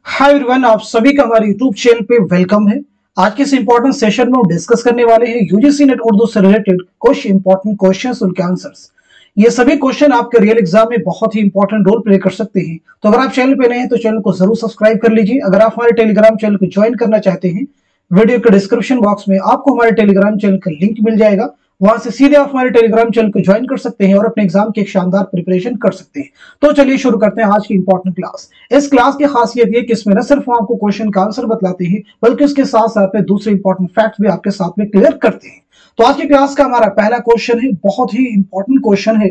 Hi everyone, आप सभी का हमारे यूट्यूब चैनल पे वेलकम है। आज के इस इंपॉर्टेंट सेशन में हम डिस्कस करने वाले हैं यूजीसी नेट उर्दू से रिलेटेड कुछ इंपॉर्टेंट क्वेश्चंस, उनके आंसर्स। ये सभी क्वेश्चन आपके रियल एग्जाम में बहुत ही इंपॉर्टेंट रोल प्ले कर सकते हैं। तो अगर आप चैनल पे नए हैं तो चैनल को जरूर सब्सक्राइब कर लीजिए। अगर आप हमारे टेलीग्राम चैनल को ज्वाइन करना चाहते हैं, वीडियो के डिस्क्रिप्शन बॉक्स में आपको हमारे टेलीग्राम चैनल का लिंक मिल जाएगा। वहां से सीधे आप हमारे टेलीग्राम चैनल को ज्वाइन कर सकते हैं और अपने एग्जाम की एक शानदार प्रिपरेशन कर सकते हैं। तो चलिए शुरू करते हैं आज की इंपॉर्टेंट क्लास। इस क्लास की खासियत ये कि इसमें न सिर्फ हम आपको क्वेश्चन का आंसर बतलाते हैं, बल्कि इसके साथ साथ में दूसरे इंपॉर्टेंट फैक्ट्स भी आपके साथ में क्लियर करते हैं। तो आज की क्लास का हमारा पहला क्वेश्चन है, बहुत ही इंपॉर्टेंट क्वेश्चन है।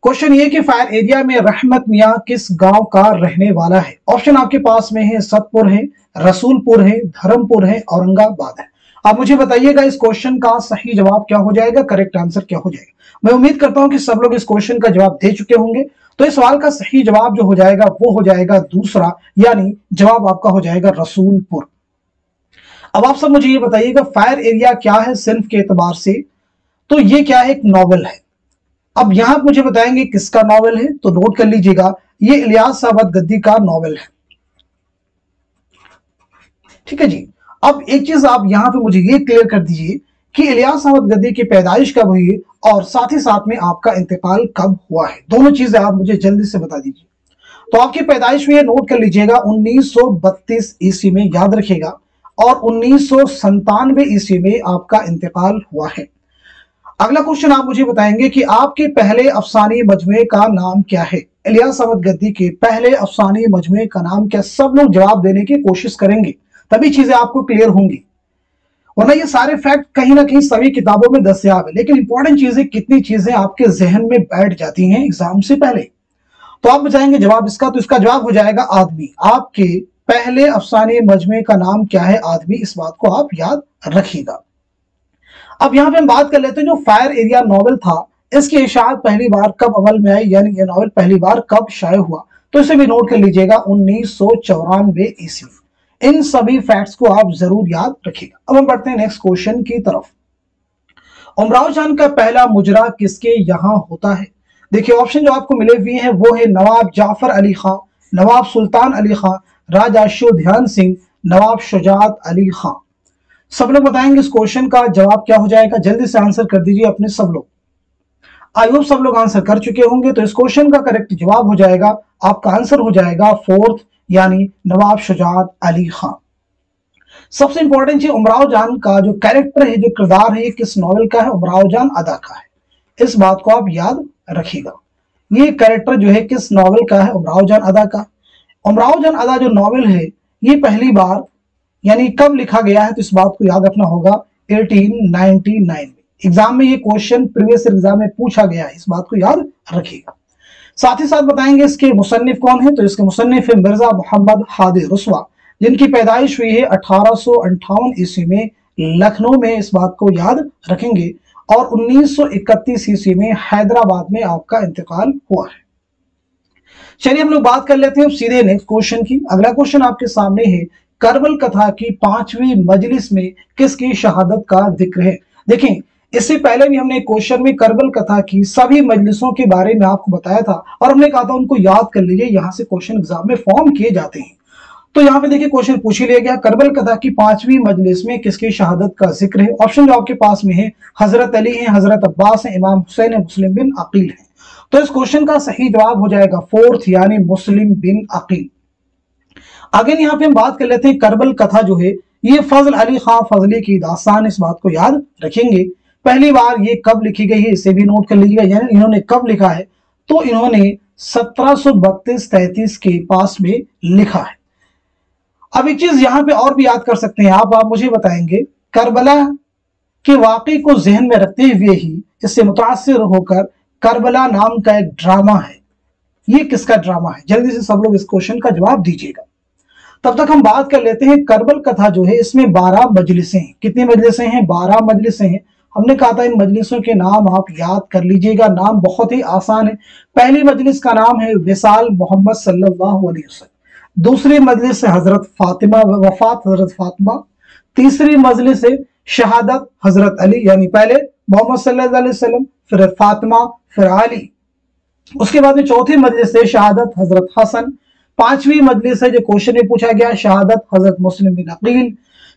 क्वेश्चन ये कि फायर एरिया में रहमत मियां किस गांव का रहने वाला है। ऑप्शन आपके पास में है, सतपुर है, रसूलपुर है, धर्मपुर है, औरंगाबाद है। आप मुझे बताइएगा इस क्वेश्चन का सही जवाब क्या हो जाएगा, करेक्ट आंसर क्या हो जाएगा। मैं उम्मीद करता हूं कि सब लोग इस क्वेश्चन का जवाब दे चुके होंगे। तो इस सवाल का सही जवाब जो हो जाएगा वो हो जाएगा दूसरा, यानी जवाब आपका हो जाएगा रसूलपुर। अब आप सब मुझे ये बताइएगा फायर एरिया क्या है सिंफ के एतबार से। तो ये क्या है, एक नॉवेल है। अब यहां मुझे बताएंगे किसका नॉवेल है, तो नोट कर लीजिएगा, ये इलियास सावत गद्दी का नॉवेल है। ठीक है जी। अब एक चीज आप यहां पे मुझे ये क्लियर कर दीजिए कि इलियास सावत गद्दी की पैदाइश कब हुई है और साथ ही साथ में आपका इंतकाल कब हुआ है। दोनों चीजें आप मुझे जल्दी से बता दीजिए। तो आपकी पैदाइश हुई है, नोट कर लीजिएगा, 1932 ईस्वी में, याद रखिएगा, और 1997 ईस्वी में आपका इंतकाल हुआ है। अगला क्वेश्चन आप मुझे बताएंगे कि आपके पहले अफसानी मजमुए का नाम क्या है। इलियास सावत गद्दी के पहले अफसानी मजमुए का नाम क्या। सब लोग जवाब देने की कोशिश करेंगे, तभी चीजें आपको क्लियर होंगी, वरना ये सारे फैक्ट कहीं ना कहीं सभी किताबों में दस्तयाब है, लेकिन इंपॉर्टेंट चीजें कितनी चीजें आपके जहन में बैठ जाती हैं एग्जाम से पहले। तो आप बताएंगे जवाब इसका, तो इसका जवाब हो जाएगा आदमी। आपके पहले अफसाने मजमे का नाम क्या है, आदमी। इस बात को आप याद रखिएगा। अब यहां पे हम बात कर लेते हैं, जो फायर एरिया नॉवेल था इसकी इशाअत पहली बार कब अमल में आई, यानी ये नॉवेल पहली बार कब शाये हुआ। तो इसे भी नोट कर लीजिएगा, 1994 ईस्वी। इन सभी फैक्ट्स को आप जरूर याद रखिएगा। अब हम बढ़ते हैं नेक्स्ट क्वेश्चन की तरफ। उमराव जान का पहला मुजरा किसके यहां होता है। देखिए ऑप्शन जो आपको मिले हुए हैं वो है नवाब जाफर अली खां, नवाब सुल्तान अली खां, राजा अशोध्यान सिंह, नवाब शुजात अली खां। सब लोग बताएंगे इस क्वेश्चन का जवाब क्या हो जाएगा। जल्दी से आंसर कर दीजिए अपने सब लोग। आई होप सब लोग आंसर कर चुके होंगे। तो इस क्वेश्चन का करेक्ट जवाब हो जाएगा, आपका आंसर हो जाएगा फोर्थ, यानी नवाब शुजात अली खां। सबसे इंपॉर्टेंट चीज, उमराव जान का जो कैरेक्टर है, जो किरदार है, ये किस नॉवेल का है, उमराव जान अदा का है। इस बात को आप याद रखिएगा। ये कैरेक्टर जो है किस नॉवेल का है, उमराव जान अदा का। उमराव जान अदा जो नॉवेल है ये पहली बार यानी कब लिखा गया है, तो इस बात को याद रखना होगा 1899 में। एग्जाम में ये क्वेश्चन प्रीवियस एग्जाम में पूछा गया है, इस बात को याद रखिएगा। साथ ही साथ बताएंगे इसके मुसन्निफ कौन है, तो इसके मुसन्निफ है मिर्जा मोहम्मद हादी रुस्वा, जिनकी पैदाइश हुई है 1858 ईस्वी में लखनऊ में। इस बात को याद रखेंगे। और 1931 ईस्वी में हैदराबाद में आपका इंतकाल हुआ है। चलिए हम लोग बात कर लेते हैं अब सीधे नेक्स्ट क्वेश्चन की। अगला क्वेश्चन आपके सामने है, करबल कथा की 5वीं मजलिस में किसकी शहादत का जिक्र है। देखें इससे पहले भी हमने क्वेश्चन में करबल कथा की सभी मजलिसों के बारे में आपको बताया था और हमने कहा था उनको याद कर लीजिए, यहां से क्वेश्चन एग्जाम में फॉर्म किए जाते हैं। तो यहाँ पे देखिए क्वेश्चन पूछ ही लिया गया, करबल कथा की 5वीं मजलिस में किसकी शहादत का जिक्र है। ऑप्शन जो आपके पास में है, हजरत अली है, हजरत अब्बास है, इमाम हुसैन है, मुस्लिम बिन अकील है। तो इस क्वेश्चन का सही जवाब हो जाएगा फोर्थ, यानी मुस्लिम बिन अकील। आगे यहाँ पे हम बात कर लेते हैं, करबल कथा जो है ये फजल अली खां फजली की दास्तान। इस बात को याद रखेंगे। पहली बार ये कब लिखी गई है इसे भी नोट कर लीजिएगा, यानी इन्होंने कब लिखा है, तो इन्होंने 1732-33 के पास में लिखा है। अब एक चीज यहां पे और भी याद कर सकते हैं आप मुझे बताएंगे, करबला के वाकई को जहन में रखते हुए ही इससे मुतासिर होकर करबला नाम का एक ड्रामा है। ये किसका ड्रामा है, जल्दी से सब लोग इस क्वेश्चन का जवाब दीजिएगा। तब तक हम बात कर लेते हैं, करबल कथा जो है इसमें 12 मजलिसें हैं। कितनी मजलिसें हैं, 12 मजलिसें हैं। हमने कहा था इन मजलिसों के नाम आप याद कर लीजिएगा। नाम बहुत ही आसान है। पहली मजलिस का नाम है विसाल मोहम्मद सल्लल्लाहु अलैहि वसल्लम। दूसरी मजलिस है हजरत फातिमा, वफात हजरत फातिमा। तीसरी मजलिस है शहादत हजरत अली, यानी पहले मोहम्मद सल्लल्लाहु अलैहि वसल्लम, फिर फातिमा, फिर अली। उसके बाद में चौथी मजलिस है शहादत हजरत हसन। 5वीं मजलिस है जो क्वेश्चन में पूछा गया शहादत हजरत मुस्लिम बिन अकील।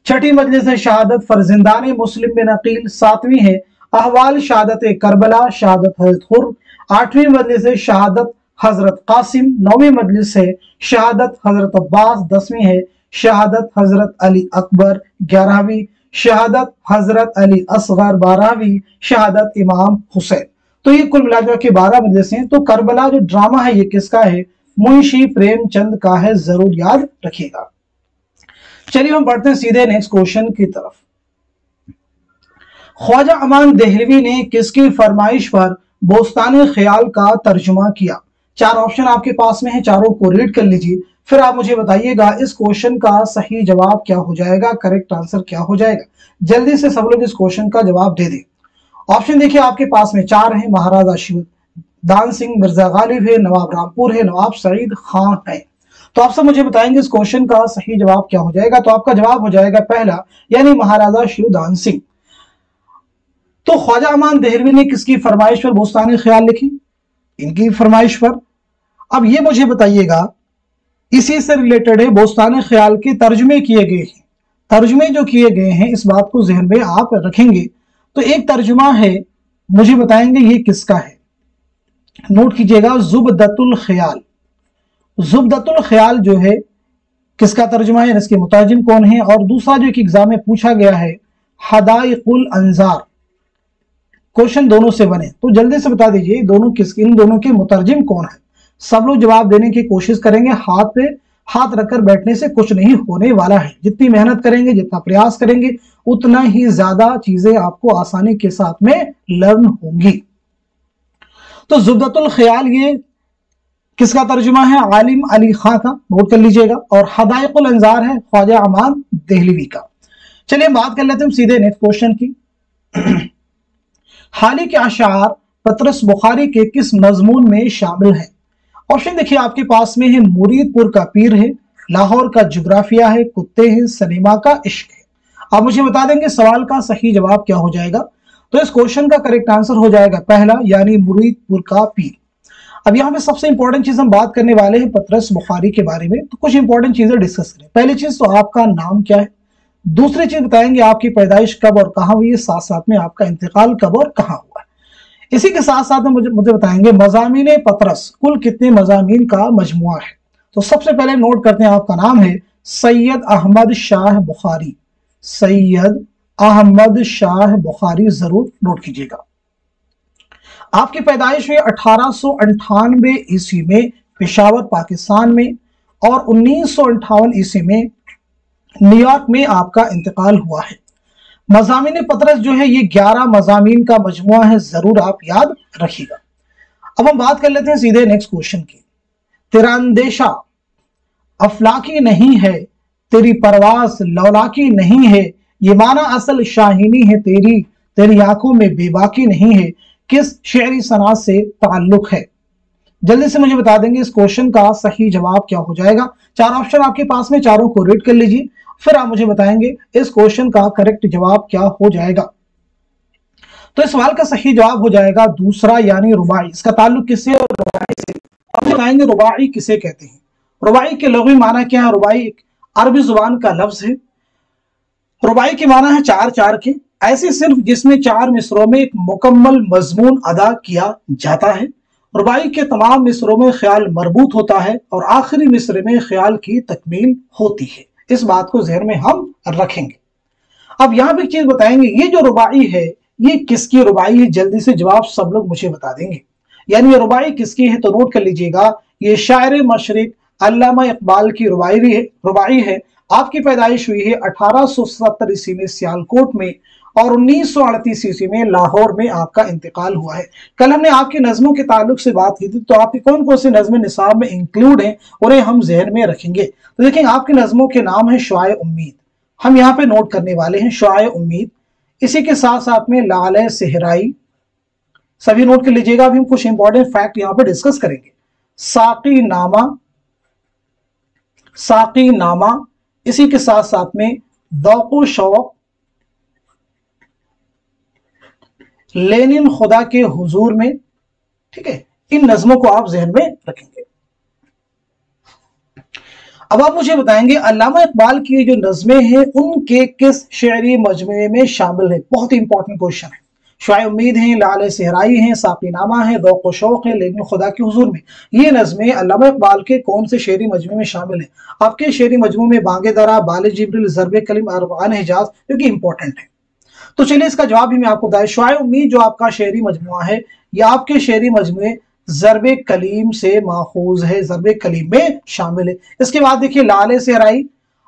6ठी मजलिस है शहादत फरजिंदान मुस्लिम बिन अकील। 7वीं है अहवाल शहादत करबला शहादत हजरत हुर। 8वीं मजलिस है शहादत हजरत कासिम। 9वीं मजलिस है शहादत हजरत अब्बास। 10वीं है शहादत हजरत अली अकबर। 11वीं शहादत हजरत अली असगर। 12वीं शहादत इमाम हुसैन। तो ये कुल मिलाकर के 12 मजलिस हैं। तो करबला जो ड्रामा है ये किसका है? मुंशी प्रेमचंद का है, जरूर याद रखिएगा। चलिए हम बढ़ते हैं सीधे नेक्स्ट क्वेश्चन की तरफ। ख्वाजा अमान देहलवी ने किसकी फरमाइश पर बोस्तानी ख्याल का तर्जुमा किया? 4 ऑप्शन आपके पास में है, चारों को रीड कर लीजिए, फिर आप मुझे बताइएगा इस क्वेश्चन का सही जवाब क्या हो जाएगा, करेक्ट आंसर क्या हो जाएगा। जल्दी से सब लोग इस क्वेश्चन का जवाब दे दें। ऑप्शन देखिए आपके पास में 4 है, महाराजा शिवदान सिंह, मिर्जा गालिब है, नवाब रामपुर है, नवाब सईद खान है। तो आप सब मुझे बताएंगे इस क्वेश्चन का सही जवाब क्या हो जाएगा। तो आपका जवाब हो जाएगा पहला, यानी महाराजा शिवदान सिंह। तो ख्वाजा अमान देहलवी ने किसकी फरमाइश पर बोस्तानी ख्याल लिखी? इनकी फरमाइश पर। अब ये मुझे बताइएगा, इसी से रिलेटेड है बोस्तानी ख्याल के तर्जुमे किए गए हैं। तर्जुमे जो किए गए हैं इस बात को जहन में आप रखेंगे। तो एक तर्जुमा है, मुझे बताएंगे ये किसका है। नोट कीजिएगा, जुबदतुल ख्याल। जुबदतुल ख्याल जो है किसका तर्जुमा है, इसके मुताजिम कौन है? और दूसरा जो एक एग्जाम में पूछा गया है हदाइकुल अंजार। क्वेश्चन दोनों से बने, तो जल्दी से बता दीजिए दोनों किसके, इन दोनों के मुतरजिम कौन है। सब लोग जवाब देने की कोशिश करेंगे, हाथ पे हाथ रखकर बैठने से कुछ नहीं होने वाला है। जितनी मेहनत करेंगे, जितना प्रयास करेंगे, उतना ही ज्यादा चीजें आपको आसानी के साथ में लर्न होंगी। तो जुबदतुल ख्याल ये किसका तर्जुमा है? आलिम अली खां का, नोट कर लीजिएगा। और हदाइकुल अंजार है ख्वाजा अमान देहलवी का। चलिए बात कर लेते हैं सीधे नेक्स्ट क्वेश्चन की। हाल ही के अशार पतरस बुखारी के किस मजमून में शामिल है? ऑप्शन देखिए आपके पास में है, मुरीदपुर का पीर है, लाहौर का जुग्राफिया है, कुत्ते हैं, सनीमा का इश्क है। आप मुझे बता देंगे सवाल का सही जवाब क्या हो जाएगा। तो इस क्वेश्चन का करेक्ट आंसर हो जाएगा पहला, यानी मुरीदपुर का पीर। अब यहाँ पे सबसे इंपॉर्टेंट चीज हम बात करने वाले हैं पतरस बुखारी के बारे में। तो कुछ इंपॉर्टेंट चीजें डिस्कस करें। पहली चीज तो आपका नाम क्या है, दूसरी चीज बताएंगे आपकी पैदाइश कब और कहां हुई है, साथ साथ में आपका इंतकाल कब और कहां हुआ है। इसी के साथ साथ में मुझे बताएंगे मजामीन पतरस कुल कितने मजामीन का मजमुआ है। तो सबसे पहले नोट करते हैं, आपका नाम है सैयद अहमद शाह बुखारी। सैयद अहमद शाह बुखारी, जरूर नोट कीजिएगा। आपकी पैदाइश हुई 1898 ईस्वी में पेशावर पाकिस्तान में, और 1958 ईस्वी में न्यूयॉर्क में आपका इंतकाल हुआ है। मजामीन पतरस जो है ये 11 मजामीन का मजमुआ है, जरूर आप याद रखिएगा। अब हम बात कर लेते हैं सीधे नेक्स्ट क्वेश्चन की। तेरा अंदेशा अफलाकी नहीं है, तेरी परवास लौलाकी नहीं है, ये माना असल शाहीनी है तेरी, तेरी आंखों में बेबाकी नहीं है, किस शेरी सनात से ताल्लुक है? जल्दी से मुझे बता देंगे इस क्वेश्चन का सही जवाब क्या हो जाएगा। 4 ऑप्शन आपके पास में, चारों को रीड कर लीजिए, फिर आप मुझे बताएंगे इस क्वेश्चन का करेक्ट जवाब क्या हो जाएगा। तो इस सवाल का सही जवाब हो जाएगा दूसरा, यानी रुबाई। इसका ताल्लुक किससे? रुबाई से। अब बताएंगे रुबाई किसे कहते हैं। रुबाई के लुग़वी माना क्या है? रुबाई एक अरबी जुबान का लफ्ज है। रुबाई के माना है 4-4 के, ऐसे सिर्फ जिसमें 4 मिसरों में एक मुकम्मल मजमून अदा किया जाता है। रुबाई के तमाम मिसरों में ख्याल मरबूत होता है और आखिरी मिसरे में ख्याल की तकमील होती है। इस बात को ज़हन में हम रखेंगे। अब यहाँ पे एक चीज बताएंगे, ये जो रुबाई है ये किसकी रुबाई है? जल्दी से जवाब सब लोग मुझे बता देंगे, यानी ये रुबाई किसकी है। तो नोट कर लीजिएगा, ये शायर मशरिक अल्लामा इकबाल की रुबाई है। आपकी पैदाइश हुई है 1870 ईस्वी में सियालकोट में, और 1938 ईस्वी में लाहौर में आपका इंतकाल हुआ है। कल हमने आपकी नज़मों के ताल्लुक से बात की थी, तो आपकी कौन कौन सी नज़में निसाब में इंक्लूड हैं उन्हें हम जहन में रखेंगे। तो देखें आपकी नज़मों के नाम है शुआए उम्मीद, हम यहाँ पे नोट करने वाले हैं शुआए उम्मीद। इसी के साथ साथ में लाले सेहराई, सभी नोट कर लीजिएगा। अभी हम कुछ इंपॉर्टेंट फैक्ट यहाँ पे डिस्कस करेंगे। साकी नामा, इसी के साथ साथ में दौक़ो शौक़, लेनिन खुदा के हुजूर में। ठीक है, इन नज़मों को आप जहन में रखेंगे। अब आप मुझे बताएंगे अल्लामा इकबाल की जो नज़में हैं उनके किस शेरी मजमूए में शामिल है। बहुत ही इंपॉर्टेंट क्वेश्चन है। शाय उम्मीद है, लाले सहराई है, साफीनामा है, दौक व शौक है, लेकिन खुदा के हुजूर में, ये नज़में अल्लामा इकबाल के कौन से शेरी मजमूए में शामिल है? आपके शेरी मजमूए में बांगे दरा, बाले जिब्रिल, ज़रबे कलीम, अरबान हिजाज, जो कि इंपॉर्टेंट है। तो चलिए इसका जवाब भी मैं आपको बताया। शाय उम्मीद जो आपका शेरी मजमुआ है, यह आपके शेरी मजमुए ज़रबे कलीम से माखूज है, ज़रबे कलीम में शामिल है। इसके बाद देखिए लाले सहराई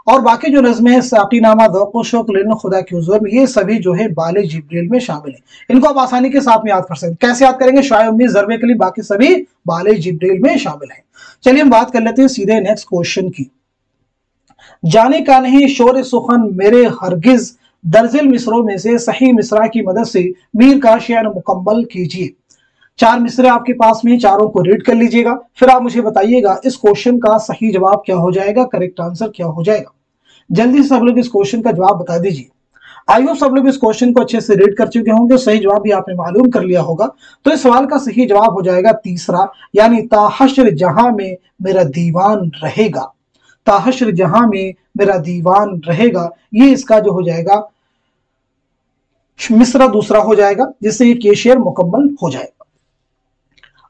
और बाकी जो नज़में हैं, साकीनामा, दौक़ शौक़, लेकिन खुदा के हुज़ूर में, ये सभी जो है बाले जिब्रील में शामिल है। इनको आप आसानी के साथ में याद कर सकते हैं। कैसे याद करेंगे? शाय उम्मीद, ज़रबे कलीम, बाकी सभी बाले जिब्रील में शामिल है। चलिए हम बात कर लेते हैं सीधे नेक्स्ट क्वेश्चन की। जाने का नहीं शोर सुखन मेरे हरगिज, दर्जिल मिसरों में से सही मिसरा की मदद से मीर का शेर मुकम्मल कीजिए। 4 मिसरे आपके पास में, चारों को रीड कर लीजिएगा, फिर आप मुझे बताइएगा इस क्वेश्चन का सही जवाब क्या हो जाएगा, करेक्ट आंसर क्या हो जाएगा। जल्दी से सब लोग इस क्वेश्चन का जवाब बता दीजिए। आई होप सब लोग इस क्वेश्चन को अच्छे से रीड कर चुके होंगे, सही जवाब भी आपने मालूम कर लिया होगा। तो इस सवाल का सही जवाब हो जाएगा तीसरा, यानी ताहश्र जहां में मेरा दीवान रहेगा। ताहश्र जहां में मेरा दीवान रहेगा, ये इसका जो हो जाएगा मिसरा दूसरा हो जाएगा, जिससे ये शेर मुकम्मल हो जाएगा।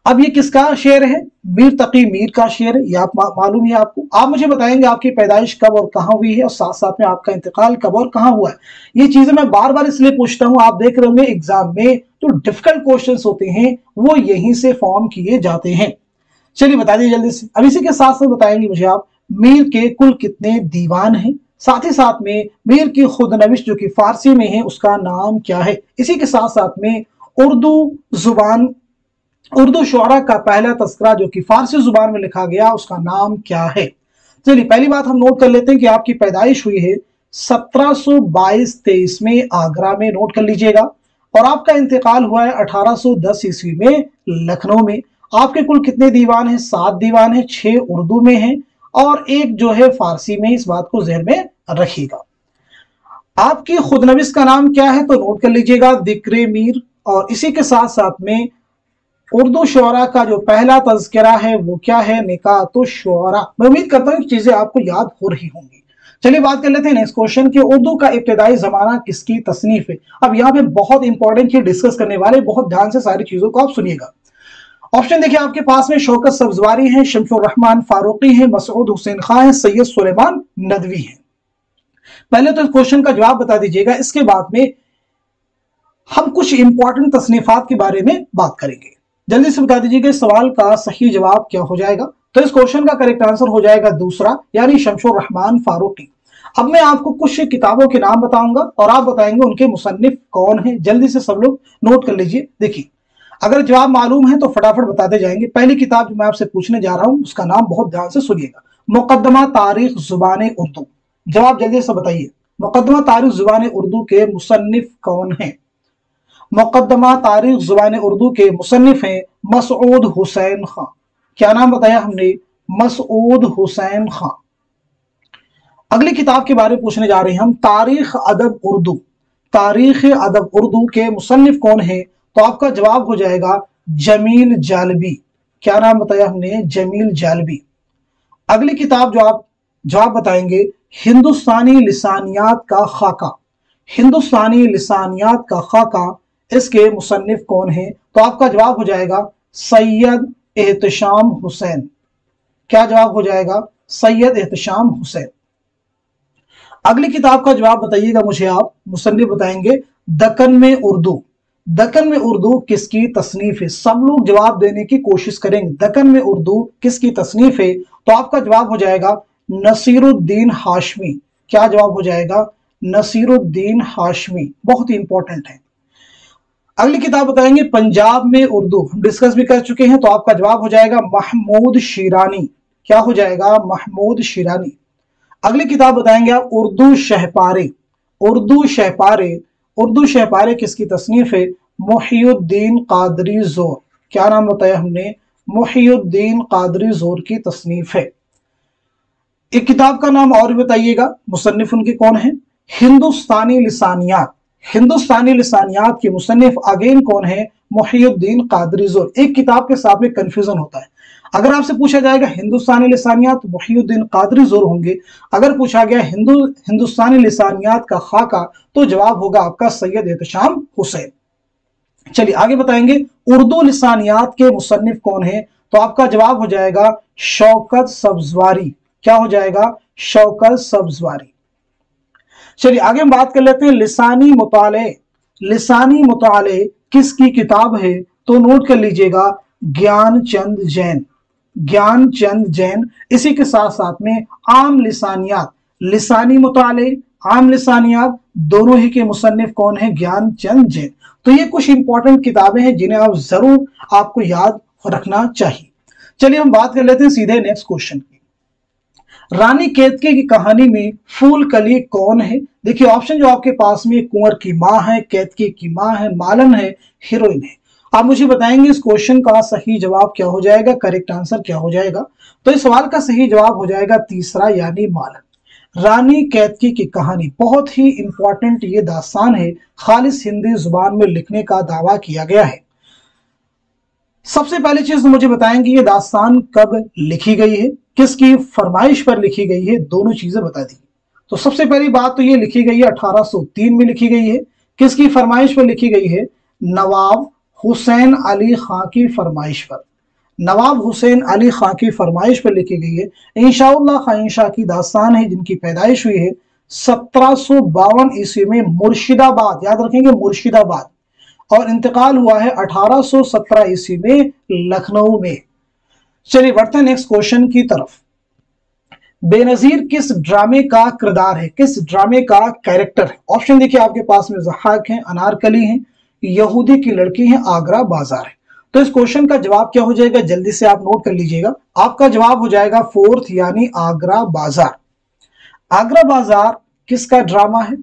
अब ये किसका शेर है? मीर तकी मीर का शेर है, ये आप मालूम है आपको। आप मुझे बताएंगे आपकी पैदाइश कब और कहां हुई है, और साथ साथ में आपका इंतकाल कब और कहां हुआ है। ये चीजें मैं बार बार इसलिए पूछता हूं, आप देख रहे होंगे एग्जाम में जो डिफिकल्ट क्वेश्चंस होते हैं वो यहीं से फॉर्म किए जाते हैं। चलिए बता दीजिए जल्दी से। अब इसी के साथ साथ बताएंगे मुझे आप मीर के कुल कितने दीवान हैं, साथ ही साथ में मीर की खुदनविश जो कि फारसी में है उसका नाम क्या है। इसी के साथ साथ में उर्दू शुअरा का पहला तस्करा जो कि फारसी जुबान में लिखा गया उसका नाम क्या है। चलिए पहली बात हम नोट कर लेते हैं कि आपकी पैदाइश हुई है 1722-23 में आगरा में, नोट कर लीजिएगा, और आपका इंतकाल हुआ है 1810 ईस्वी में लखनऊ में। आपके कुल कितने दीवान हैं? 7 दीवान हैं, 6 उर्दू में हैं और 1 जो है फारसी में। इस बात को ज़हन में रखिएगा। आपकी खुदनविश का नाम क्या है? तो नोट कर लीजिएगा, दिक्र मीर। और इसी के साथ साथ में उर्दू शुअरा का जो पहला तज़किरा है वो क्या है? निकातो शुअरा। मैं उम्मीद करता हूँ चीजें आपको याद हो रही होंगी। चलिए बात कर लेते हैं नेक्स्ट क्वेश्चन की। उर्दू का इब्तिदाई जमाना किसकी तसनीफ है? अब यहाँ पे बहुत इंपॉर्टेंट चीज डिस्कस करने वाले, बहुत ध्यान से सारी चीजों को आप सुनिएगा। ऑप्शन देखिए आपके पास में, शौकत सब्जवारी है, शमसुर रहमान फारूकी है, मसूद हुसैन खां है, सैयद सुलेमान नदवी है। पहले तो इस क्वेश्चन का जवाब बता दीजिएगा, इसके बाद में हम कुछ इंपॉर्टेंट तसनीफात के बारे में बात करेंगे। जल्दी से बता दीजिएगा इस सवाल का सही जवाब क्या हो जाएगा। तो इस क्वेश्चन का करेक्ट आंसर हो जाएगा दूसरा, यानी शमसुर रहमान फारूकी। अब मैं आपको कुछ किताबों के नाम बताऊंगा और आप बताएंगे उनके मुसन्निफ कौन है। जल्दी से सब लोग नोट कर लीजिए। देखिए अगर जवाब मालूम है तो फटाफट बताते जाएंगे। पहली किताब जो मैं आपसे पूछने जा रहा हूं उसका नाम बहुत ध्यान से सुनिएगा, मुकद्दमा तारीख जुबान उर्दू। जवाब जल्दी से बताइए, मुकद्दमा तारीख जुबान उर्दू के मुसन्निफ कौन है? मुकद्दमा तारीख जुबान उर्दू के मुसन्निफ हैं मसूद हुसैन खां। क्या नाम बताया हमने? मसूद हुसैन खां। अगली किताब के बारे में पूछने जा रहे हैं हम, तारीख अदब उर्दू। तारीख अदब उर्दू के मुसन्निफ कौन है? तो आपका जवाब हो जाएगा जमील जालबी। क्या नाम बताया हमने? जमील जालबी। अगली किताब जो आप जवाब बताएंगे, हिंदुस्तानी लिसानियात का खाका। हिंदुस्तानी लिसानियात का खाका, इसके मुसन्निफ कौन है? तो आपका जवाब हो जाएगा सैयद एहतशाम हुसैन। क्या जवाब हो जाएगा? सैयद एहतशाम हुसैन। अगली किताब का जवाब बताइएगा मुझे आप, मुसन्निफ बताएंगे दक्कन में उर्दू। दक्कन में उर्दू किसकी तसनीफ है? सब लोग जवाब देने की कोशिश करेंगे, दक्कन में उर्दू किसकी तसनीफ है? तो आपका जवाब हो जाएगा नसीरुद्दीन हाशमी। क्या जवाब हो जाएगा? नसीरुद्दीन हाशमी। बहुत ही इंपॉर्टेंट है। अगली किताब बताएंगे पंजाब में उर्दू, हम डिस्कस भी कर चुके हैं, तो आपका जवाब हो जाएगा महमूद शिरानी। क्या हो जाएगा? महमूद शिरानी। अगली किताब बताएंगे आप उर्दू शहपारे। उर्दू शहपारे, उर्दू शहपारे किसकी तसनीफ है? मुहियुद्दीन कादरी जोर। क्या नाम बताया हमने? मुहियुद्दीन कादरी जोर की तसनीफ है। एक किताब का नाम और बताइएगा, मुसन्निफ उनके कौन है? हिंदुस्तानी लिसानियात। हिंदुस्तानी लिसानियात के मुसन्निफ अगेन कौन है? मुहियुद्दीन कादरी जोर। एक किताब के साथ में कंफ्यूजन होता है, अगर आपसे पूछा जाएगा हिंदुस्तानी लिसानियात, मुहियुद्दीन कादरी जोर होंगे। अगर पूछा गया हिंदुस्तानी लिसानियात का खाका, तो जवाब होगा आपका सैयद एहतशाम हुसैन। चलिए आगे बताएंगे, उर्दू लिसानियात के मुसन्निफ कौन है? तो आपका जवाब हो जाएगा शौकत सब्जवारी। क्या हो जाएगा? शौकत सब्जवारी। चलिए आगे हम बात कर लेते हैं लिसानी मुताले। लिसानी मुताले किसकी किताब है? तो नोट कर लीजिएगा, ज्ञानचंद जैन। ज्ञानचंद जैन। इसी के साथ साथ में आम लिसानियात, लिसानी मुताले, आम लिसानियात, दोनों ही के मुसन्निफ कौन है? ज्ञानचंद जैन। तो ये कुछ इंपॉर्टेंट किताबें हैं जिन्हें आप जरूर आपको याद रखना चाहिए। चलिए हम बात कर लेते हैं सीधे नेक्स्ट क्वेश्चन की। रानी केतकी की कहानी में फूल कली कौन है? देखिए ऑप्शन जो आपके पास में, कुंवर की मां है, केतकी की मां है, मालन है, हीरोइन है। आप मुझे बताएंगे इस क्वेश्चन का सही जवाब क्या हो जाएगा, करेक्ट आंसर क्या हो जाएगा? तो इस सवाल का सही जवाब हो जाएगा तीसरा, यानी मालन। रानी केतकी की कहानी बहुत ही इंपॉर्टेंट ये दास्तान है, खालिस हिंदी जुबान में लिखने का दावा किया गया है। सबसे पहली चीज तो मुझे बताएंगे ये दास्तान कब लिखी गई है, किसकी फरमाइश पर लिखी गई है, दोनों चीजें बता दी। तो सबसे पहली बात तो ये लिखी गई है 1803 में लिखी गई है। किसकी फरमाइश पर लिखी गई है? नवाब हुसैन अली खां की फरमाइश पर। नवाब हुसैन अली खां की फरमाइश पर लिखी गई है। इंशाअल्लाह खाइंशा की दास्तान है जिनकी पैदाइश हुई है 1752 ईस्वी में मुर्शिदाबाद, याद रखेंगे मुर्शिदाबाद, और इंतकाल हुआ है 1817 ईस्वी में लखनऊ में। चलिए बढ़ते हैं नेक्स्ट क्वेश्चन की तरफ। बेनजीर किस ड्रामे का किरदार है, किस ड्रामे का कैरेक्टर है? ऑप्शन देखिए आपके पास में, ज़हाक है, अनारकली है, यहूदी की लड़की है, आगरा बाजार है। तो इस क्वेश्चन का जवाब क्या हो जाएगा, जल्दी से आप नोट कर लीजिएगा। आपका जवाब हो जाएगा फोर्थ, यानी आगरा बाजार। आगरा बाजार किसका ड्रामा है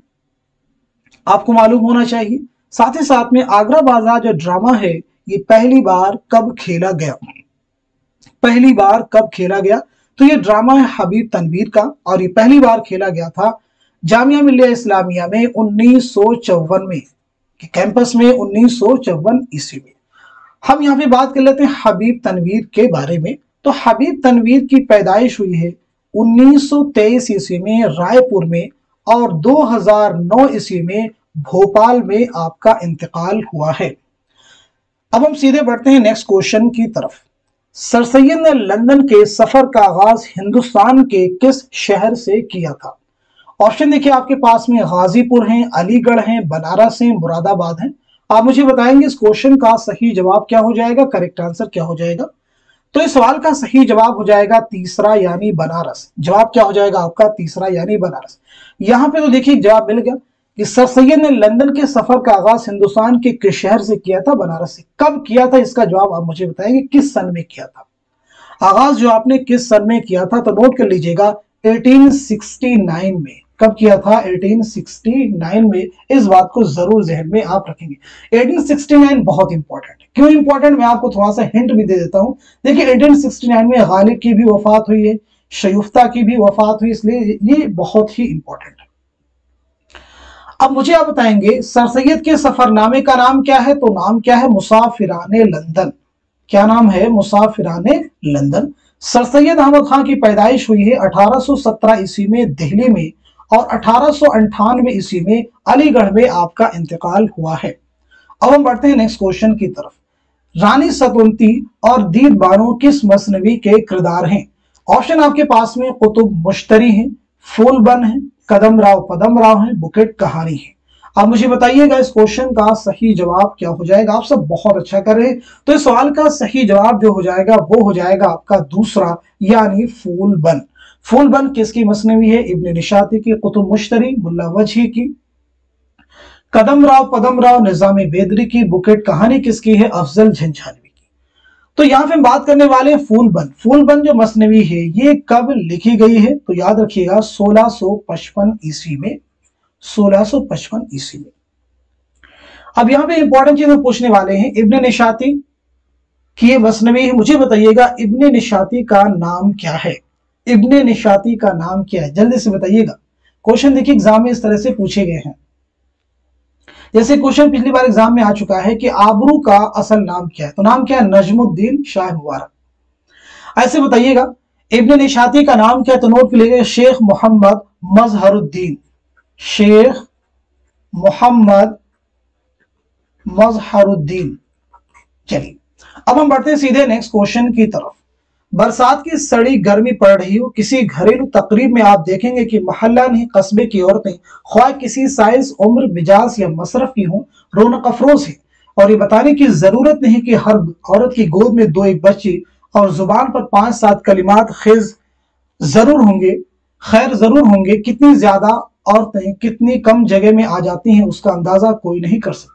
आपको मालूम होना चाहिए। साथ ही साथ में आगरा बाजार जो ड्रामा है ये पहली बार कब खेला गया, पहली बार कब खेला गया? तो ये ड्रामा है हबीब तनवीर का, और ये पहली बार खेला गया था जामिया मिल्लिया इस्लामिया में 1954 में, कैंपस में 1954 ईस्वी में। हम यहाँ पे बात कर लेते हैं हबीब तनवीर के बारे में। तो हबीब तनवीर की पैदाइश हुई है 1923 ईस्वी में रायपुर में, और 2009 ईस्वी में भोपाल में आपका इंतकाल हुआ है। अब हम सीधे बढ़ते हैं नेक्स्ट क्वेश्चन की तरफ। सर सैयद ने लंदन के सफर का आगाज हिंदुस्तान के किस शहर से किया था? ऑप्शन देखिए आपके पास में, गाजीपुर हैं, अलीगढ़ हैं, बनारस हैं, मुरादाबाद हैं। आप मुझे बताएंगे इस क्वेश्चन का सही जवाब क्या हो जाएगा, करेक्ट आंसर क्या हो जाएगा? तो इस सवाल का सही जवाब हो जाएगा तीसरा, यानी बनारस। जवाब क्या हो जाएगा आपका? तीसरा, यानी बनारस। यहां पे तो देखिए जवाब मिल गया कि सर सैयद ने लंदन के सफर का आगाज हिंदुस्तान के किस शहर से किया था? बनारस से। कब किया था इसका जवाब आप मुझे बताएंगे, किस सन में किया था आगाज, जो आपने किस सन में किया था? तो नोट कर लीजिएगा 1869 में। कब किया था? 1869 में। इस बात को जरूर जहन में आप रखेंगे। 1869 बहुत इंपॉर्टेंट है। क्यों इंपॉर्टेंट, मैं आपको थोड़ा सा हिंट भी दे देता हूं। देखिए 1869 में गालिब की भी वफात हुई है, शयुफ्ता की भी वफात हुई, इसलिए ये बहुत ही इंपॉर्टेंट है। अब मुझे आप बताएंगे सर सैयद के सफरनामे का नाम क्या है? तो नाम क्या है? मुसाफिराने लंदन। क्या नाम है? मुसाफिराने लंदन। सर सैयद अहमद खान की पैदाइश हुई है 1817 ईस्वी में दिल्ली में, और 1898 ईस्वी में अलीगढ़ में आपका इंतकाल हुआ है। अब हम बढ़ते हैं नेक्स्ट क्वेश्चन की तरफ। रानी सतुवंती और दीद बानो किस मसनवी के किरदार हैं? ऑप्शन आपके पास में, कुतुब मुश्तरी है, फूलबन है, कदम राव पदम राव है, बुकेट कहानी है। आप मुझे बताइएगा इस क्वेश्चन का सही जवाब क्या हो जाएगा। आप सब बहुत अच्छा कर रहे हैं। तो इस सवाल का सही जवाब जो हो जाएगा वो हो जाएगा आपका दूसरा, यानी फूलबन। फूलबन किसकी मसनवी है? इब्ने निशाती की, कुतुब मुश्तरी मुल्ला वजही की, कदम राव पदम राव निजामी बेदरी की, बुकेट कहानी किसकी है? अफजल झंझानवी की। तो यहां पे हम बात करने वाले हैं फूलबन। फूलबन जो मसनवी है ये कब लिखी गई है? तो याद रखिएगा 1655 ईस्वी में, 1655 ईस्वी में। अब यहां पे इंपॉर्टेंट चीज पूछने वाले हैं, इब्ने निशाती की ये मसनवी है। मुझे बताइएगा इब्ने निशाती का नाम क्या है? इब्ने निशाती का नाम क्या है? जल्दी से बताइएगा। क्वेश्चन देखिए एग्जाम में इस तरह से पूछे गए हैं। जैसे क्वेश्चन पिछली बार एग्जाम में आ चुका है कि आबरू का असल नाम क्या है? तो नाम क्या है? नजमुद्दीन शाह मुबारक। ऐसे बताइएगा इब्न निशाती का नाम क्या है, तो नोट कर लीजिए शेख मोहम्मद मजहरुद्दीन, शेख मोहम्मद मजहरुद्दीन। चलिए अब हम बढ़ते हैं सीधे नेक्स्ट क्वेश्चन की तरफ। बरसात की सड़ी गर्मी पड़ रही हो, किसी घरेलू तकरीब में आप देखेंगे कि मोहल्ला नहीं कस्बे की औरतें ख्वाह किसी साइज उम्र मिजाज या मसरफ की हों रौनक अफरोज है, और ये बताने की जरूरत नहीं कि हर औरत की गोद में 2-1 बच्ची और जुबान पर 5-7 कलिमात खैर जरूर होंगे। कितनी ज्यादा औरतें कितनी कम जगह में आ जाती हैं उसका अंदाजा कोई नहीं कर सकता।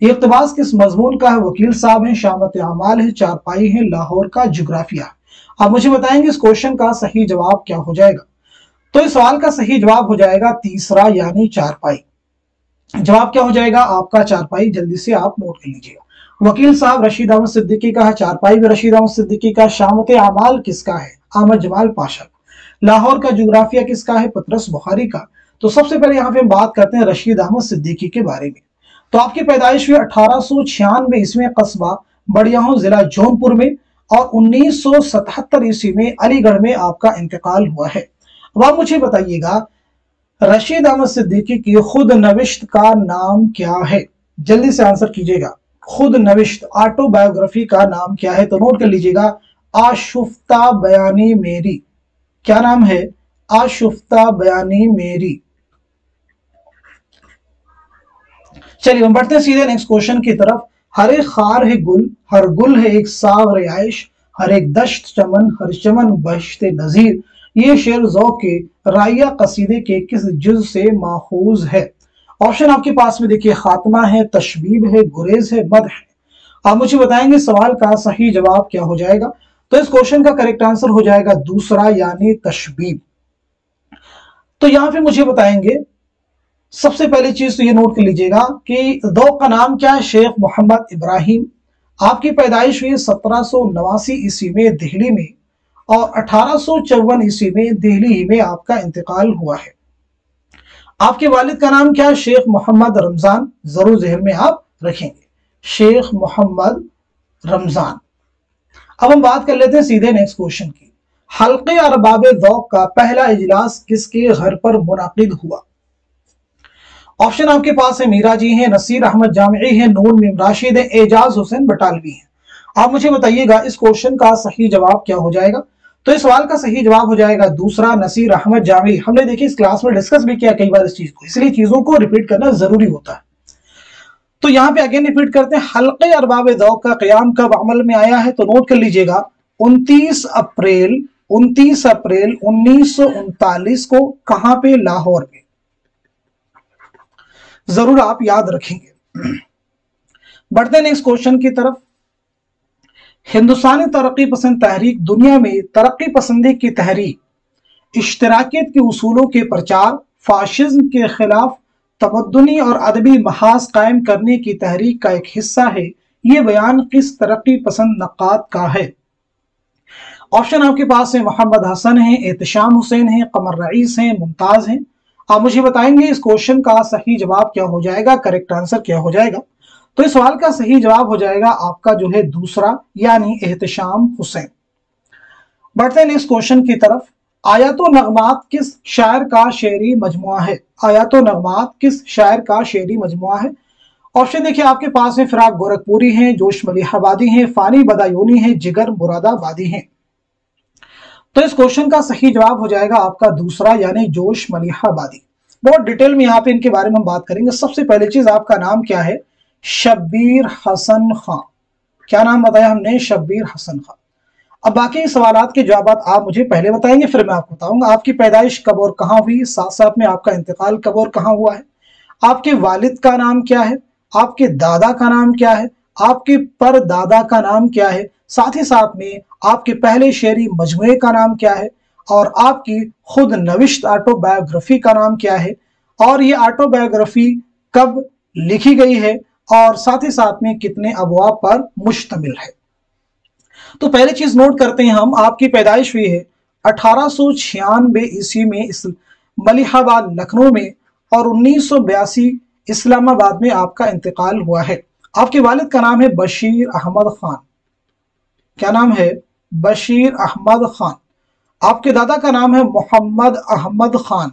ये इक़्तिबास किस मजमून का है, वकील साहब हैं, शामत अमाल है, चारपाई है, लाहौर का जोग्राफिया। आप मुझे बताएंगे इस क्वेश्चन का सही जवाब क्या हो जाएगा। तो इस सवाल का सही जवाब हो जाएगा तीसरा यानी चारपाई। जवाब क्या हो जाएगा आपका चारपाई, जल्दी से आप नोट कर लीजिएगा। वकील साहब रशीद अहमद सिद्दीकी का है, चारपाई भी रशीद अहमद सिद्दीकी का, शामत अमाल किसका है, अहमद जमाल पाशा, लाहौर का जोग्राफिया किसका है, पतरस बुखारी का। तो सबसे पहले यहाँ पे हम बात करते हैं रशीद अहमद सिद्दीकी के बारे में। तो आपकी पैदाइश हुई 1896 ईस्वी में कस्बा बड़ियाहों जिला जौनपुर में, और 1977 ईस्वी में अलीगढ़ में आपका इंतकाल हुआ है। अब आप मुझे बताइएगा रशीद अहमद सिद्दीकी की खुद नविश्त का नाम क्या है, जल्दी से आंसर कीजिएगा। खुद नविश्त ऑटोबायोग्राफी का नाम क्या है, तो नोट कर लीजिएगा आशुफ्ता बयानी मेरी। क्या नाम है, आशुफ्ता बयानी मेरी। चलिए हम बढ़ते हैं सीधे नेक्स्ट क्वेश्चन की तरफ। हर एक खार है गुल, हर गुल है एक सावर आयश, हर एक दश्त चमन, हर चमन बहिश्ते नजीर। ये शेर ज़ौक़ के राइया कसीदे के किस जुज़ से माखूज है। ऑप्शन आपके पास में देखिए, खात्मा है, तशबीब है, गुरेज है, मद है। आप मुझे बताएंगे सवाल का सही जवाब क्या हो जाएगा। तो इस क्वेश्चन का करेक्ट आंसर हो जाएगा दूसरा यानी तशबीब। तो यहां पे मुझे बताएंगे सबसे पहली चीज तो ये नोट कर लीजिएगा कि ज़ौक़ का नाम क्या है, शेख मोहम्मद इब्राहिम। आपकी पैदाइश हुई 1789 ईस्वी में दिल्ली में, और 1854 ईस्वी में दिल्ली ही में आपका इंतकाल हुआ है। आपके वालिद का नाम क्या है, शेख मोहम्मद रमजान, जरूर जहन में आप रखेंगे, शेख मोहम्मद रमजान। अब हम बात कर लेते हैं सीधे नेक्स्ट क्वेश्चन की। हल्के अरबाब ज़ौक़ का पहला इजलास किसके घर पर मुनाकिद हुआ। ऑप्शन आपके पास है, मीरा जी हैं, नसीर अहमद जामिई हैं, नून मीम राशिद हैं, एजाज हुसैन बटालवी हैं। आप मुझे बताइएगा इस क्वेश्चन का सही जवाब क्या हो जाएगा। तो इस सवाल का सही जवाब हो जाएगा दूसरा नसीर अहमद जामिई। हमने देखिए इस क्लास में डिस्कस भी किया कई बार इस चीज को, इसलिए चीजों को रिपीट करना जरूरी होता है। तो यहाँ पे अगेन रिपीट करते हैं, हल्के अरबाब ज़ौक़ का क़याम कब अमल में आया है, तो नोट कर लीजिएगा 29 अप्रैल 1939 को। कहां पे, लाहौर में। जरूर आप याद रखेंगे। बढ़ते हैं नेक्स्ट क्वेश्चन की तरफ। हिंदुस्तानी तरक्की पसंद तहरीक दुनिया में तरक्की पसंदी की तहरीक, इश्तराकियत के उसूलों के प्रचार, फाशिज्म के खिलाफ तमद्दुनी और अदबी महाज कायम करने की तहरीक का एक हिस्सा है। ये बयान किस तरक्की पसंद नक्काद का है। ऑप्शन आपके पास है, मोहम्मद हसन है, एहतशाम हुसैन है, कमर रईस है, मुमताज हैं। आप मुझे बताएंगे इस क्वेश्चन का सही जवाब क्या हो जाएगा, करेक्ट आंसर क्या हो जाएगा। तो इस सवाल का सही जवाब हो जाएगा आपका जो है दूसरा यानी एहतशाम हुसैन। बढ़ते हैं नेक्स्ट क्वेश्चन की तरफ। आयातो नगमात किस शायर का शेरी मजमुआ है। आयातो नगमात किस शायर का शेरी मजमुआ है। ऑप्शन देखिए आपके पास है, फिराक गोरखपुरी हैं, जोश मलिहाबादी हैं, फानी बदायूनी हैं, जिगर मुरादाबादी हैं। तो इस क्वेश्चन का सही जवाब हो जाएगा आपका दूसरा यानी जोश मलिहाबादी। बहुत डिटेल में यहाँ पे इनके बारे में हम बात करेंगे। सबसे पहली चीज आपका नाम क्या है, शब्बीर हसन खां। क्या नाम बताया हमने, शब्बीर हसन खां। अब बाकी सवालात के जवाब आप मुझे पहले बताएंगे, फिर मैं आपको बताऊंगा आपकी पैदाइश कब और कहां हुई, साथ साथ में आपका इंतकाल कब और कहां हुआ है, आपके वालिद का नाम क्या है, आपके दादा का नाम क्या है, आपके परदादा का नाम क्या है, साथ ही साथ में आपके पहले शेरी मजमुए का नाम क्या है, और आपकी खुद नविश्त ऑटोबायोग्राफी का नाम क्या है, और ये ऑटोबायोग्राफी कब लिखी गई है, और साथ ही साथ में कितने अबवाब पर मुश्तमिल है। तो पहली चीज नोट करते हैं हम, आपकी पैदाइश हुई है 1896 ईस्वी में मलिहाबाद लखनऊ में, और 1982 इस्लामाबाद में आपका इंतकाल हुआ है। आपके वालिद का नाम है बशीर अहमद खान। क्या नाम है, बशीर अहमद खान। आपके दादा का नाम है मोहम्मद अहमद खान,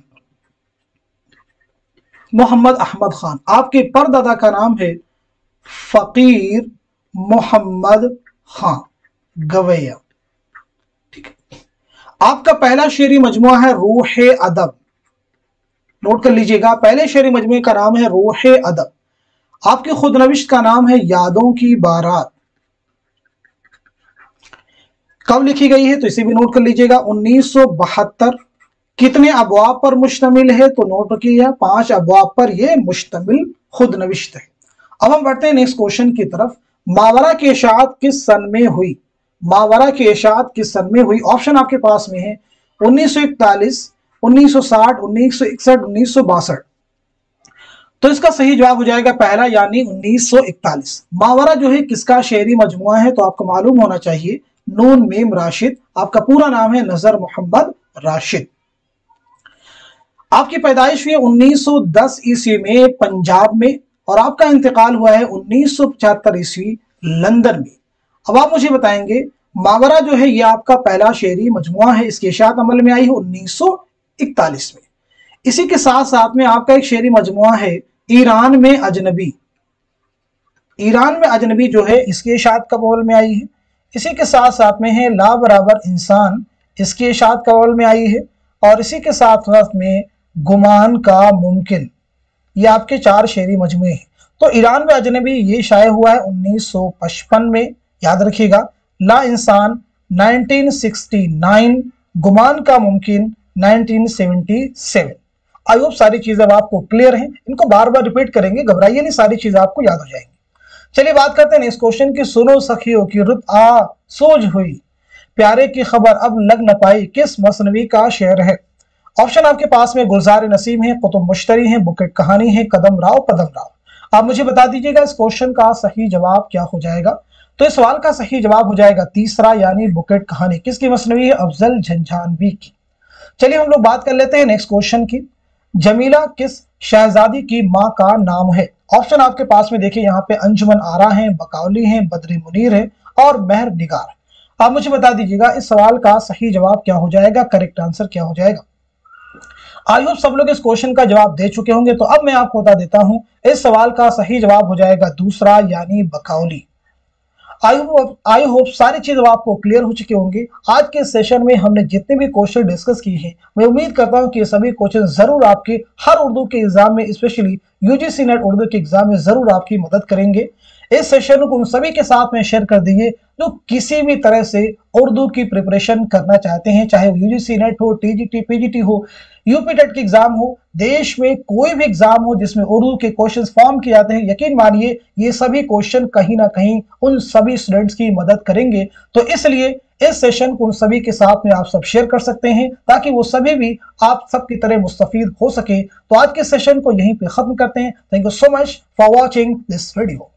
मोहम्मद अहमद खान। आपके परदादा का नाम है फकीर मोहम्मद खान गवैया। ठीक है। आपका पहला शेरी मजमुआ है रूह अदब, नोट कर लीजिएगा, पहले शेरी मजमुए का नाम है रूह अदब। आपकी खुदनविश्त का नाम है यादों की बारात। कब लिखी गई है तो इसे भी नोट कर लीजिएगा, 1972। कितने अबवाब पर मुश्तमिल है तो नोट रखिएगा, 5 अबवाब पर यह मुश्तमिल खुदनविश्त है। अब हम बढ़ते हैं नेक्स्ट क्वेश्चन की तरफ। मावरा की इशाअत किस सन में हुई? मावरा की इशाअत किस सन में हुई? ऑप्शन आपके पास में है 1941, 1960, 1961, 1962। तो इसका सही जवाब हो जाएगा पहला, यानी 1941। मावरा जो है किसका शेरी मजमुआ है तो आपको मालूम होना चाहिए, नून मीम राशिद। आपका पूरा नाम है नजर मोहम्मद राशिद। आपकी पैदाइश हुई 1910 ईस्वी में पंजाब में, और आपका इंतकाल हुआ है 1975 ईस्वी लंदन में। अब आप मुझे बताएंगे, मावरा जो है ये आपका पहला शेरी मजमुआ है, इसकी इशाअत अमल में आई है 1941 में। इसी के साथ साथ में आपका एक शेरी मजमुआ है ईरान में अजनबी। ईरान में अजनबी जो है इसकी इशाअत कब अमल में आई है। इसी के साथ साथ में है ला बराबर इंसान, इसकी इशाअत कब अमल में आई है। और इसी के साथ साथ में गुमान का मुमकिन, ये आपके 4 शेरी मजमुए हैं। तो ईरान में अजनबी ये शाये हुआ है 1955 में, याद रखिएगा। ला इंसान 1969, गुमान का मुमकिन 1977। आई होप सारी चीजें अब आपको क्लियर हैं, इनको बार बार रिपीट करेंगे, घबराइए नहीं, सारी चीजें आपको याद हो जाएंगी। चलिए बात करते हैं इस क्वेश्चन की। सुनो सखियों की रुत आ सोज हुई, प्यारे की खबर अब लग न पाई, किस मसनवी का शेर है? ऑप्शन आपके पास में गुलजार नसीम है, कुतुब मुश्तरी है, बुकेट कहानी है, कदम राव पदम राव। आप मुझे बता दीजिएगा इस क्वेश्चन का सही जवाब क्या हो जाएगा। तो इस सवाल का सही जवाब हो जाएगा तीसरा, यानी बुकेट कहानी। किसकी मसनवी है? अफजल झंझानवी की। चलिए हम लोग बात कर लेते हैं नेक्स्ट क्वेश्चन की। जमीला किस शहजादी की माँ का नाम है? ऑप्शन आपके पास में देखिए, यहाँ पे अंजुमन आरा है, बकौली है, बद्री मुनीर है और मेहर निगार। आप मुझे बता दीजिएगा इस सवाल का सही जवाब क्या हो जाएगा, करेक्ट आंसर क्या हो जाएगा। आई होप सब लोग इस क्वेश्चन का जवाब दे चुके होंगे, तो अब मैं आपको बता देता हूं, इस सवाल का सही जवाब हो जाएगा दूसरा, यानी बकौली। आई होप सारी चीज आपको क्लियर हो चुके होंगे। आज के सेशन में हमने जितने भी क्वेश्चन डिस्कस किए हैं, मैं उम्मीद करता हूं कि ये सभी क्वेश्चन जरूर आपके हर उर्दू के एग्जाम में, स्पेशली यूजीसी नेट उर्दू के एग्जाम में जरूर आपकी मदद करेंगे। इस सेशन को उन सभी के साथ में शेयर कर दीजिए जो किसी भी तरह से उर्दू की प्रिपरेशन करना चाहते हैं, चाहे यूजीसी नेट हो, टीजीटी, पीजीटी हो, यूपी टेट के एग्जाम हो, देश में कोई भी एग्जाम हो जिसमें उर्दू के क्वेश्चंस फॉर्म किए जाते हैं, यकीन मानिए ये सभी क्वेश्चन कहीं ना कहीं उन सभी स्टूडेंट्स की मदद करेंगे। तो इसलिए इस सेशन को उन सभी के साथ में आप सब शेयर कर सकते हैं, ताकि वो सभी भी आप सबकी तरह मुस्तफीद हो सके। तो आज के सेशन को यहीं पे खत्म करते हैं। Thank you so much for watching this video.